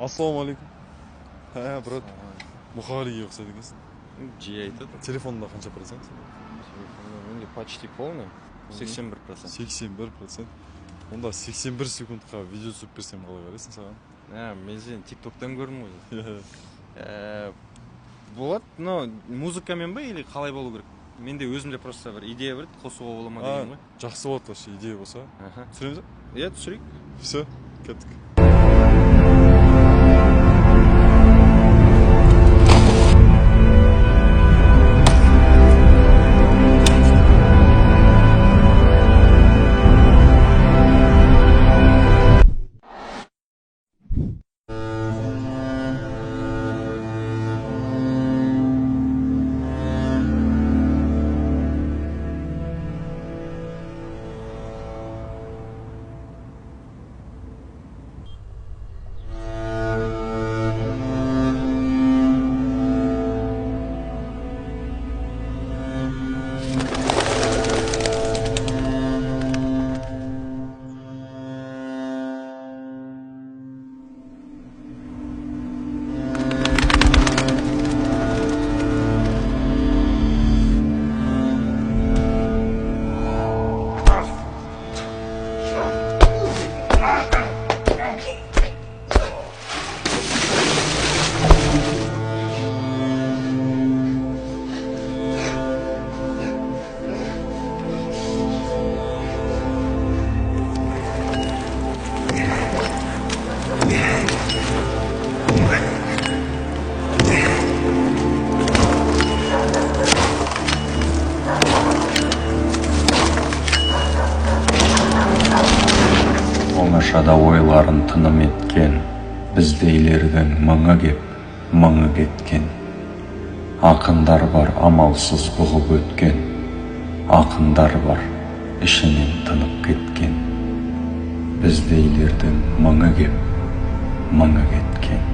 Ассаламу алейкум. Брат. Бухариге ұқсайды екенсің. Жиі айтады. Телефонында қанша процент? Телефонда менде почти полный. 81%. 81%. Онда 81 секундқа видео түсіріп берсем қалай қарайсың саған? Мен сені тиктоктан көрдім ғой. Болады, но музыкамен ба или қалай болу керек? Менде өзімде просто бір идея бар еді, қосуға бола ма деген ғой. Жақсы болады вообще идея болса. Түсіреміз ба? Иә, түсірейік. Все, кеттік. Оңашада ойларын тыным еткен, біздейлердің мыңы кеп, мыңы кеткен. Ақындар бар амалсыз бұғып өткен, ақындар бар ішінен тынып кеткен. Біздейлердің мыңы кеп, мыңы кеткен.